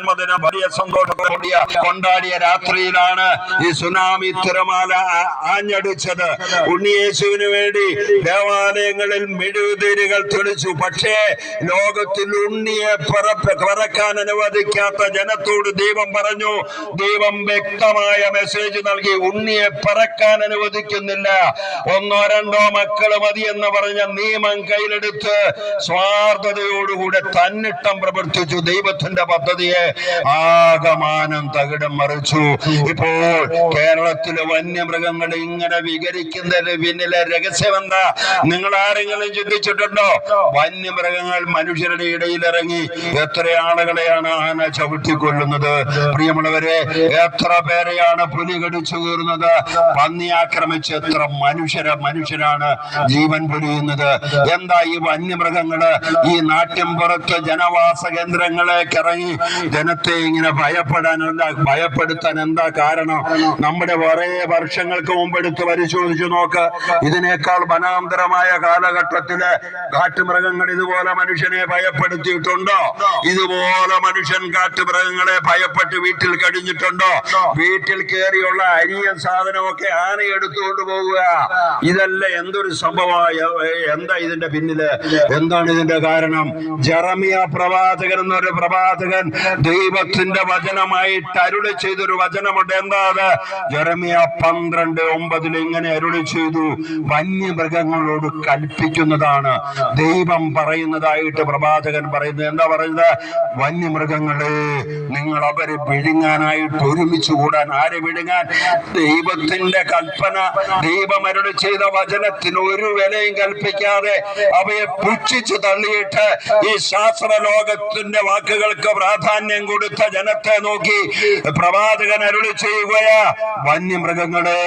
ജന്മദിനം വലിയ സന്തോഷത്തോടെ കൊണ്ടാടിയ രാത്രിയിലാണ് ഈ സുനാമി തിരമാല ആഞ്ഞടിച്ചത്. ഉണ്ണിയേശുവിന് വേണ്ടി ദേവാലയങ്ങളിൽ മെഴുകുതിരികൾ തെളിച്ചു. പക്ഷേ ലോകത്തിൽ ഉണ്ണിയെ പറക്കാൻ അനുവദിക്കാത്ത ജനത്തോട് ദൈവം പറഞ്ഞു, ദൈവം വ്യക്തമായ മെസ്സേജ് നൽകി, ഉണ്ണിയെ പറക്കാൻ അനുവദിക്കുന്നില്ല. ഒന്നോ രണ്ടോ മക്കള് മതി എന്ന് പറഞ്ഞ നിയമം കയ്യിലെടുത്ത് സ്വാർത്ഥതയോടുകൂടെ തന്നിട്ടം പ്രവർത്തിച്ചു. ദൈവത്തിന്റെ പദ്ധതിയെ ആകമാനം തകിടം മറിച്ചു. ഇപ്പോൾ കേരളത്തിലെ വന്യമൃഗങ്ങൾ ഇങ്ങനെ വികരിക്കുന്നതിന് പിന്നിലെ രഹസ്യം എന്താ? നിങ്ങൾ ആരെങ്കിലും ചിന്തിച്ചിട്ടുണ്ടോ? വന്യമൃഗങ്ങൾ മനുഷ്യരുടെ ഇടയിലിറങ്ങി എത്ര ആളുകളെയാണ് ആന ചവിട്ടിക്കൊല്ലുന്നത്? പ്രിയമുള്ളവരെ, എത്ര പേരെയാണ് പുലി കടിച്ചു കീറുന്നത്? പന്നി ആക്രമിച്ച് എത്ര മനുഷ്യരാണ് ജീവൻ പൊലിയുന്നത്? എന്താ ഈ വന്യമൃഗങ്ങള് ഈ നാട്ടിൻപുറത്ത് ജനവാസ കേന്ദ്രങ്ങളിലേക്ക് ഇറങ്ങി ജനത്തെ ഇങ്ങനെ ഭയപ്പെടുത്താൻ എന്താ കാരണം? നമ്മുടെ കുറെ വർഷങ്ങൾക്ക് മുമ്പ് എടുത്ത് പരിശോധിച്ചു നോക്ക്. ഇതിനേക്കാൾ വനാന്തരമായ കാലഘട്ടത്തില് കാട്ടുമൃഗങ്ങൾ ഇതുപോലെ മനുഷ്യനെ ഭയപ്പെടുത്തിയിട്ടുണ്ടോ? ഇതുപോലെ മനുഷ്യൻ കാട്ടുമൃഗങ്ങളെ ഭയപ്പെട്ട് വീട്ടിൽ കഴിഞ്ഞിട്ടുണ്ടോ? വീട്ടിൽ കയറിയുള്ള അരിയും സാധനമൊക്കെ ആന എടുത്തുകൊണ്ട് പോവുക. ഇതല്ല എന്തൊരു സംഭവമായ? എന്താ ഇതിന്റെ പിന്നില്? എന്താണ് ഇതിന്റെ കാരണം? ജെറമിയ പ്രവാചകൻ എന്നൊരു പ്രവാചകൻ ദൈവത്തിന്റെ വചനമായിട്ട് അരുളി ചെയ്തൊരു വചനമുണ്ട്. എന്താ അത്? ജെറമിയ 12:9 ഇങ്ങനെ അരുളി ചെയ്തു, വന്യമൃഗങ്ങളോട് കൽപ്പിക്കുന്നതാണ് ദൈവം പറയുന്നതായിട്ട് പ്രവാചകൻ പറയുന്നത്. എന്താ പറയുന്നത്? വന്യമൃഗങ്ങളെ, നിങ്ങൾ അവരെ വിഴുങ്ങാനായിട്ട് ഒരുമിച്ച് കൂടാൻ. ആരെ വിഴുങ്ങാൻ? ദൈവത്തിന്റെ കൽപ്പന, ദൈവം അരുളി ചെയ്ത വചനത്തിന് ഒരു വിലയും കൽപ്പിക്കാതെ അവയെ പുച്ഛിച്ചു തള്ളിയിട്ട് ഈ ശാസ്ത്ര ലോകത്തിന്റെ വാക്കുകൾക്ക് പ്രാധാന്യം കൊടുത്ത ജനത്തെ നോക്കി പ്രവാചകൻ അരുളി ചെയ്യുകയാ, വന്യമൃഗങ്ങളെ,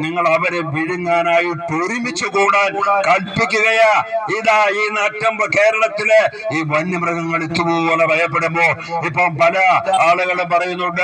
നിങ്ങൾ അവരെ വിഴുങ്ങാനായിട്ട് ഒരുമിച്ച് കൂടാൻ കൽപ്പിക്കുകയാ. ഇതാ ഈ നാട്ടം കേരളത്തിലെ ഈ വന്യമൃഗങ്ങൾ ഇതുപോലെ ഭയപ്പെടുമ്പോ ഇപ്പം പല ആളുകളും പറയുന്നുണ്ട്,